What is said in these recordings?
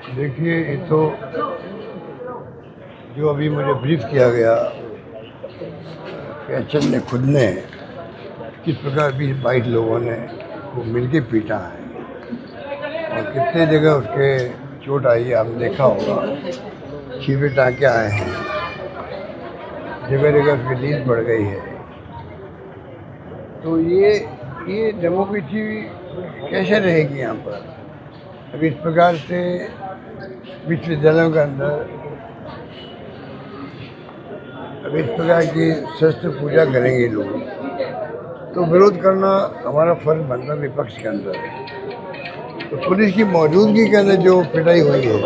देखिए, ये तो जो अभी मुझे ब्रीफ किया गया कि एचएन ने खुद ने किस प्रकार 20-22 लोगों ने वो मिलके पीटा है और कितने जगह उसके चोट आई है, आपने देखा होगा। छिपे टाँके आए हैं, जगह जगह उसकी नींद बढ़ गई है। तो ये डेमोक्रेसी कैसे रहेगी यहाँ पर? अब इस प्रकार से विश्वविद्यालयों के अंदर अब इस प्रकार की शस्त्र पूजा करेंगे लोग, तो विरोध करना हमारा फर्ज बनता है विपक्ष के अंदर। तो पुलिस की मौजूदगी के अंदर जो पिटाई हुई है,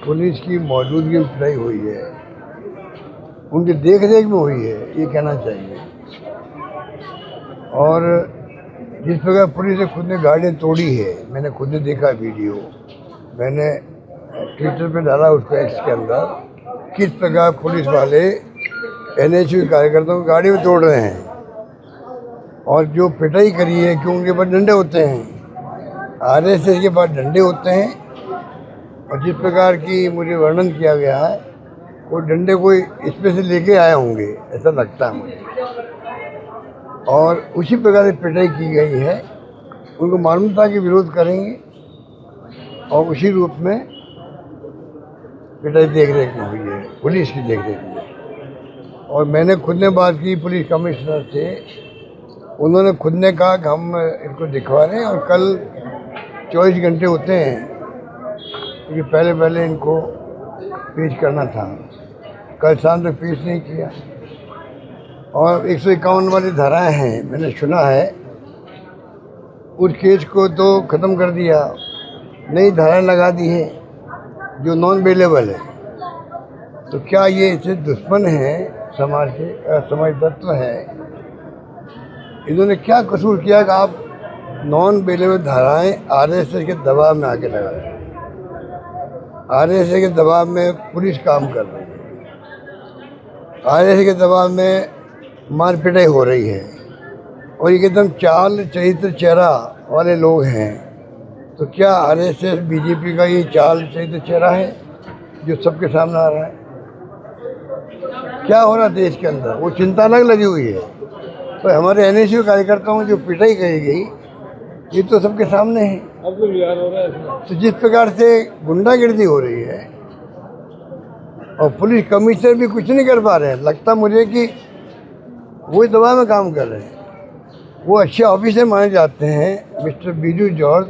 पुलिस की मौजूदगी में पिटाई हुई है, उनकी देख रेख में हुई है, ये कहना चाहिए। और जिस प्रकार पुलिस ने खुद ने गाड़ियाँ तोड़ी है, मैंने खुद ने देखा वीडियो, मैंने ट्विटर पे डाला उसको, एक्स के अंदर, किस प्रकार पुलिस वाले एनएचयू कार्यकर्ताओं को गाड़ी में तोड़ रहे हैं और जो पिटाई करी है कि उनके पास डंडे होते हैं, आरएसएस के पास डंडे होते हैं। और जिस प्रकार की मुझे वर्णन किया गया है, वो डंडे कोई इसमें से लेके आए होंगे, ऐसा लगता है मुझे। और उसी प्रकार से पिटाई की गई है। उनको मालूम था कि विरोध करेंगे और उसी रूप में पिटाई देख रेख में हुई है, पुलिस की देख रेख में। और मैंने खुद ने बात की पुलिस कमिश्नर से, उन्होंने खुद ने कहा कि हम इनको दिखवा रहे हैं और कल 24 घंटे होते हैं, क्योंकि पहले इनको पेश करना था। कल शाम तक पेश नहीं किया। और 151 वाली धाराएं हैं, मैंने सुना है, उस केस को तो ख़त्म कर दिया, नई धाराएं लगा दी है जो नॉन बेलेबल है। तो क्या ये इससे दुश्मन हैं समाज के, असमाज तत्व हैं? इन्होंने क्या कसूर किया कि आप नॉन बेलेबल धाराएं आरएसएस के दबाव में आके लगा रहे हैं? आरएसएस के दबाव में पुलिस काम कर रही है, आरएसएस के दबाव में मार पिटाई हो रही है, और ये एकदम चाल चरित्र चेहरा वाले लोग हैं। तो क्या आरएसएस बीजेपी का ये चाल चरित्र चेहरा है जो सबके सामने आ रहा है? क्या हो रहा है देश के अंदर, वो चिंता अलग लगी हुई है। तो हमारे एनएचयू कार्यकर्ताओं जो पिटाई करी गई, ये तो सबके सामने है। तो जिस प्रकार से गुंडागिर्दी हो रही है और पुलिस कमिश्नर भी कुछ नहीं कर पा रहे हैं, लगता मुझे कि वो दबाव में काम कर रहे हैं। वो अच्छे ऑफिसर माने जाते हैं, मिस्टर बीजू जॉर्ज,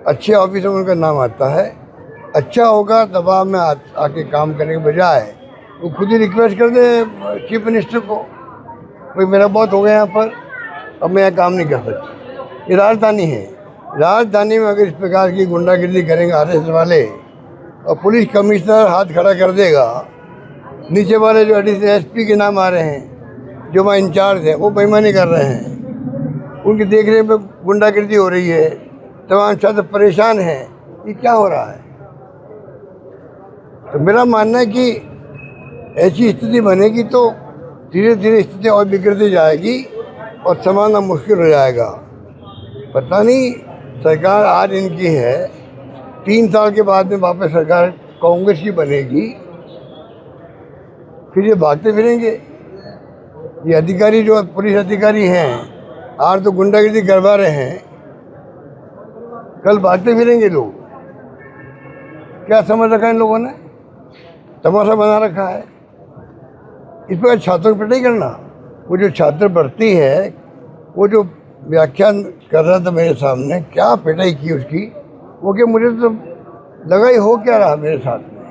अच्छे ऑफिसर में उनका नाम आता है। अच्छा होगा दबाव में आके काम करने के बजाय वो खुद ही रिक्वेस्ट कर दे चीफ मिनिस्टर को, भाई मेरा बहुत हो गया यहाँ पर, अब मैं यहाँ काम नहीं कर सकता। ये राजधानी है, राजधानी में अगर इस प्रकार की गुंडागिर्दी करेंगे आरएसएस वाले और पुलिस कमिश्नर हाथ खड़ा कर देगा, नीचे वाले जो एडिशनल एसपी के नाम आ रहे हैं, जो वहाँ इंचार्ज हैं, वो बेईमानी कर रहे हैं, उनकी देख रेख में गुंडागिर्दी हो रही है, तमाम छात्र परेशान हैं, ये क्या हो रहा है? तो मेरा मानना है कि ऐसी स्थिति बनेगी तो धीरे धीरे स्थिति और बिगड़ती जाएगी और संभालना मुश्किल हो जाएगा। पता नहीं, सरकार आज इनकी है, 3 साल के बाद में वापस सरकार कांग्रेस की बनेगी, फिर ये भागते फिरेंगे। ये अधिकारी जो पुलिस अधिकारी हैं, आज तो गुंडागिर्दी करवा रहे हैं, कल भागते फिरेंगे लोग। क्या समझ रखा है इन लोगों ने? तमाशा बना रखा है। इस पर छात्रों की पिटाई करना, वो जो छात्र भर्ती है, वो जो व्याख्यान कर रहा था मेरे सामने, क्या पिटाई की उसकी, वो कि मुझे तो लगा ही हो क्या रहा मेरे साथ में।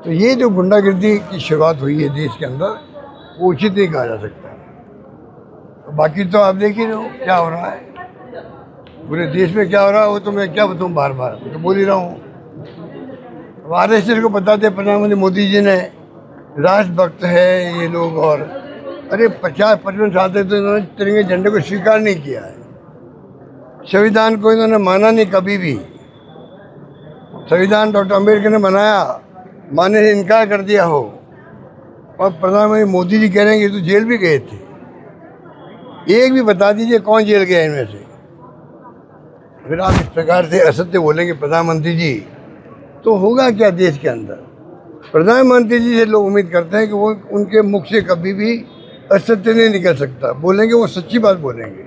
तो ये जो गुंडागिर्दी की शुरुआत हुई है देश के अंदर, वो उचित नहीं कहा जा सकता। तो बाकी तो आप देख ही रहे हो क्या हो रहा है, पूरे देश में क्या हो रहा है, वो तो मैं क्या बताऊँ, बार बार तो बोल ही रहा हूँ। आरएसएस को बताते प्रधानमंत्री मोदी जी ने राष्ट्रभक्त है ये लोग, और अरे 50-55 साल तक तो इन्होंने तिरंगे झंडे को स्वीकार नहीं किया है, संविधान को इन्होंने माना नहीं कभी भी। संविधान डॉक्टर अम्बेडकर ने बनाया, मानने से इनकार कर दिया हो, और प्रधानमंत्री मोदी जी कह रहे हैं कि तो जेल भी गए थे। एक भी बता दीजिए कौन जेल गया इनमें से? फिर आप इस प्रकार से असत्य बोलेंगे प्रधानमंत्री जी, तो होगा क्या देश के अंदर? प्रधानमंत्री जी से लोग उम्मीद करते हैं कि वो उनके मुख से कभी भी असत्य नहीं निकल सकता, बोलेंगे वो सच्ची बात बोलेंगे।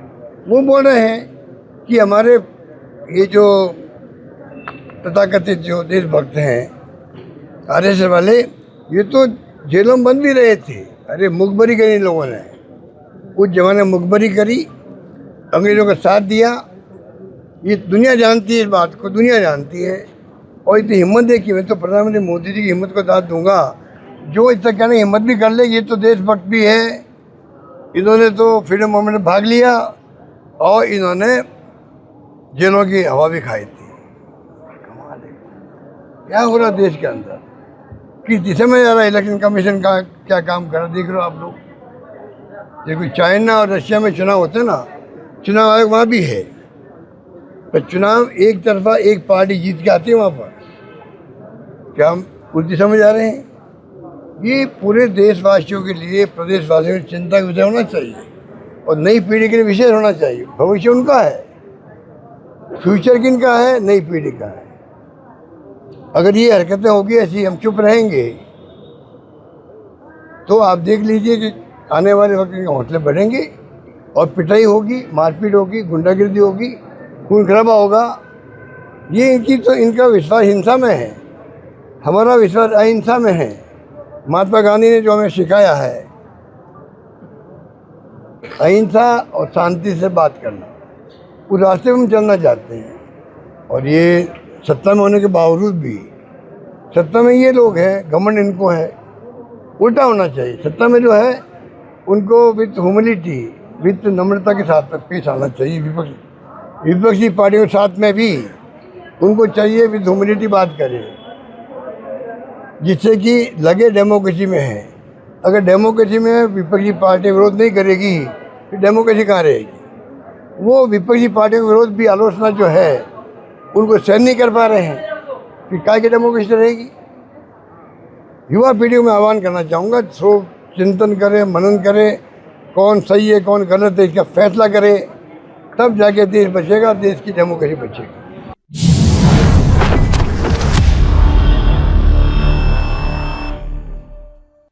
वो बोल रहे हैं कि हमारे ये जो तथाकथित जो देशभक्त हैं आरएसएस वाले, ये तो जेलों में बंद भी रहे थे। अरे मुखबरी करी इन लोगों ने, उस जमाने में मुखबरी करी, अंग्रेज़ों का साथ दिया। ये दुनिया जानती है, इस बात को दुनिया जानती है। और इतनी हिम्मत देखी, मैं तो प्रधानमंत्री मोदी जी की हिम्मत को दाद दूंगा, जो इतना कहने हिम्मत भी कर ले, ये तो देशभक्त भी है। इन्होंने तो फ्रीडम मूवमेंट में भाग लिया और इन्होंने जेलों की हवा भी खाई थी। कमाल है, क्या हो रहा देश के अंदर, किस दिशा में जा रहा है इलेक्शन कमीशन का, क्या काम कर रहा देख रहे हो आप लोग। देखो चाइना और रशिया में चुनाव होते हैं ना, चुनाव आयोग वहाँ भी है, पर चुनाव एक तरफा एक पार्टी जीत के आती है वहाँ पर। क्या हम उस दिशा में जा रहे हैं? ये पूरे देशवासियों के लिए, प्रदेशवासियों की चिंता का विषय होना चाहिए और नई पीढ़ी के लिए विशेष होना चाहिए। भविष्य उनका है, फ्यूचर किनका है? नई पीढ़ी का है। अगर ये हरकतें होगी ऐसी, हम चुप रहेंगे, तो आप देख लीजिए कि आने वाले वक्त के हौसले बढ़ेंगे और पिटाई होगी, मारपीट होगी, गुंडागिर्दी होगी, खून खराबा होगा। ये इनका विश्वास हिंसा में है, हमारा विश्वास अहिंसा में है। महात्मा गांधी ने जो हमें सिखाया है, अहिंसा और शांति से बात करना, उस रास्ते में हम चलना चाहते हैं। और ये सत्ता में होने के बावजूद भी, सत्ता में ये लोग हैं, घमंड इनको है, उल्टा होना चाहिए। सत्ता में जो है उनको विद ह्यूमिलिटी, विद नम्रता के साथ में पेश आना चाहिए। विपक्षी पार्टियों के साथ में भी उनको चाहिए विद ह्यूमिलिटी बात करें, जिससे कि लगे डेमोक्रेसी में है। अगर डेमोक्रेसी में विपक्षी पार्टी विरोध नहीं करेगी, फिर डेमोक्रेसी कहाँ रहेगी? वो विपक्षी पार्टियों का विरोध भी, आलोचना जो है, उनको सहन नहीं कर पा रहे हैं, फिर क्या की डेमोक्रेसी रहेगी? युवा पीढ़ी में आह्वान करना चाहूँगा, सो चिंतन करें, मनन करें, कौन सही है कौन गलत है, इसका फैसला करें, तब जाके देश बचेगा, देश की डेमोक्रेसी बचेगी।